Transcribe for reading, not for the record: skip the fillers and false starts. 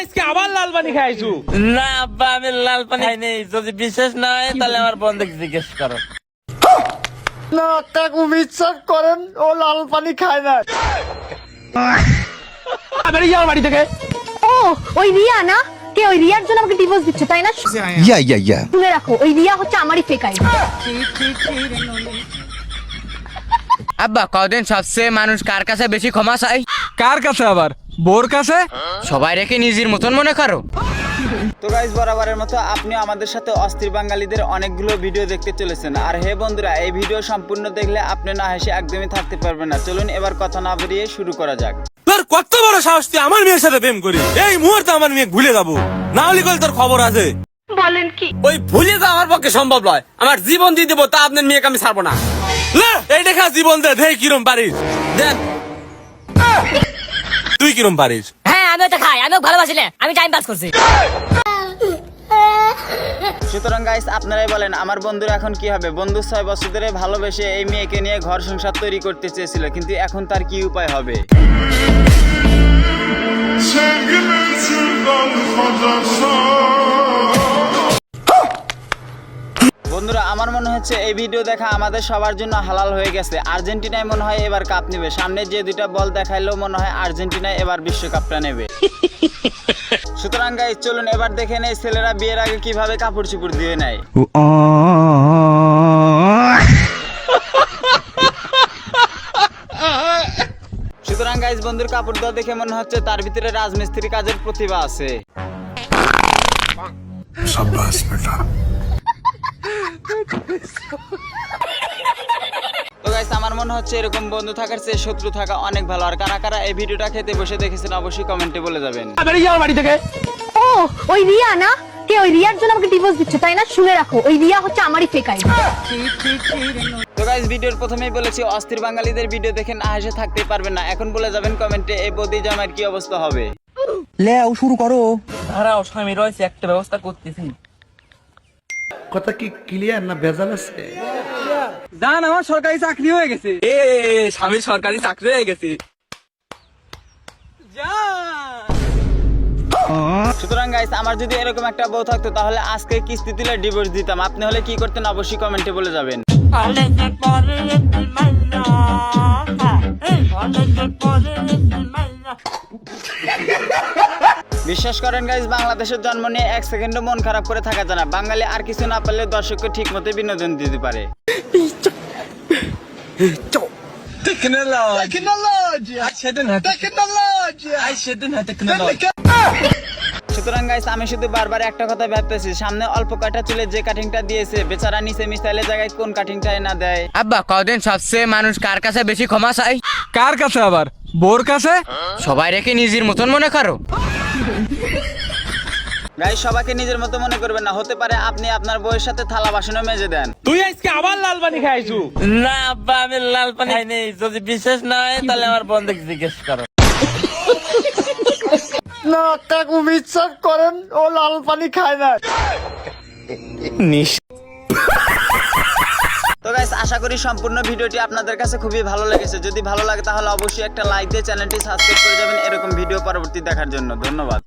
আজকে আবার লাল পানি খাইছু? না আব্বা, আমি লাল পানি খাইনি। যদি বিশেষ না হয় তাহলে আমার বন্ধুকে জিজ্ঞেস করো। না কাকু বিশ্বাস করেন, ও লাল পানি খায় না। বেরিয়ে যাও বাড়ি থেকে। ও ওই রিয়া না? কে ওই রিয়ার জন্য আমাকে ডিভোর্স দিচ্ছে তাই না? ইয়া শুনে রাখো, ওই রিয়া হচ্ছে আমারই ফেক আইডি। আব্বা, কদিন সবচেয়ে মানুষ কার কাছে বেশি ক্ষমা চাই? কার কাছে আবার? বোর কাছে? সবাই রেখে নিজের মতন মনে করো। তো গাইস, বরাবরের মতো আপনিও আমাদের সাথে অস্থির বাঙালিদের অনেকগুলো ভিডিও দেখতে চলেছেন। আর হে বন্ধুরা, এই ভিডিও সম্পূর্ণ দেখলে আপনি না হেসে একদমই থাকতে পারবেন না। চলুন এবার কথা না বেরিয়ে শুরু করা যাক। তোর কত বড় সাহস তুই আমার মেয়ের সাথে প্রেম করি? এই মুহূর্তে আমার মেয়ে ভুলে যাবো না হলে কল তোর খবর আছে। বলেন কি? ওই ভুলে যাওয়া আমার পক্ষে সম্ভব নয়। আমার জীবন দিয়ে দেবো, তা আপনার মেয়েকে আমি ছাড়বো না। লে, এই দেখা জীবন দে, দেখ কিরম পারিস। দেন। তুই কিরম পারিস? হ্যাঁ, আমিও তো খাই, আমিও ভালোবাসিলে, আমি টাইম পাস করছি। সুতরাং গাইস, আপনারাই বলেন আমার বন্ধুর এখন কি হবে? বন্ধু 6 বছর ধরে ভালোবেসে এই মেয়েকে নিয়ে ঘর সংসার তৈরি করতে চেয়েছিল, কিন্তু এখন তার কি উপায় হবে? বন্ধুরা, আমার মনে হচ্ছে এই ভিডিও দেখা আমাদের সবার জন্য হালাল হয়ে গেছে। আর্জেন্টিনায় মনে হয় এবার কাপ নেবে। সামনে যে দুইটা বল দেখাইলো মনে হয় আর্জেন্টিনায় এবার বিশ্বকাপটা নেবে। সুতরাং গাইস, চলুন এবার দেখে নেই ছেলেরা বিয়ের আগে কিভাবে কাপড় চোপড় দিয়ে নেয়। সুতরাং গাইস, বন্ধুর কাপড় দেওয়া দেখে মনে হচ্ছে তার ভিতরে রাজমিস্ত্রি কাজের প্রতিভা আছে। তো গাইস, আমার মনে হচ্ছে এরকম বন্ধু থাকার চেয়ে শত্রু থাকা অনেক ভালো। আর কারা কারা এই ভিডিওটা খেতে বসে দেখেছেন অবশ্যই কমেন্টে বলে যাবেন। বেরিয়ে যাও বাড়ি থেকে। ও ওই রিয়া না? কে ওই রিয়ার জন্য আমাকে ডিভোর্স দিচ্ছে তাই না? শুনে রাখো, ওই রিয়া হচ্ছে আমারই ফেক আইডি। তো গাইস, ভিডিওর প্রথমেই বলেছি অস্থির বাঙালিদের ভিডিও দেখে না হেসে থাকতেই পারবেন না। এখন বলে যাবেন কমেন্টে এই বদি জামাইয়ের কি অবস্থা হবে। লেও শুরু করো। দাঁড়াও, স্বামী রয়েছে, একটা ব্যবস্থা করতেছি। কথা কি ক্লিয়ার না ভেজাল আছে? জান, আমার সরকারি চাকরি হয়ে গেছে। স্বামীর সরকারি চাকরি হয়ে গেছে। সুতরাং গাইস, আমার যদি এরকম একটা বউ থাকতো তাহলে আজকে কিস্তি দিলে ডিভোর্স দিতাম। আপনি হলে কি করতেন অবশ্যই কমেন্টে বলে যাবেন। বিশ্বাস করেন গাইস, বাংলাদেশের জন্ম নিয়ে 1 সেকেন্ডও মন খারাপ করে থাকা যায় না। বাঙালি আর কিছু না পারলে দর্শককে ঠিক মতো বিনোদন দিতে পারে। সুতরাং গাইস, আমি শুধু বারবার একটা কথা ভাবতেছি, সামনে অল্প কাটা চুলে যে কাটিংটা দিয়েছে, বেচারা নিচে মিসাইলের জায়গায় কোন কাটিংটা না দেয়। আব্বা, কদিন সবচেয়ে মানুষ কার কাছে বেশি ক্ষমা চাই? কার কাছে আবার? বোর কাছে? সবাই রেখে নিজের মতন মনে করো। গাইস, সবাইকে নিজের মতো মনে করবেন না। হতে পারে আপনি আপনার বউয়ের সাথে থালা বাসনও মেজে দেন। তুই আজকে আবার লাল পানি খাইছু? না আব্বা, আমি লাল পানি খাইনি। যদি বিশেষ না হয় তাহলে আমার বন্ধুকে জিজ্ঞেস করো। না কাকু বিশ্বাস করেন, ও লাল পানি খায় না। তো গাইস, আশা করি সম্পূর্ণ ভিডিওটি আপনাদের কাছে খুবই ভালো লেগেছে। যদি ভালো লাগে তাহলে অবশ্যই একটা লাইক দিয়ে চ্যানেলটি সাবস্ক্রাইব করে যাবেন এরকম ভিডিও পরবর্তী দেখার জন্য। ধন্যবাদ।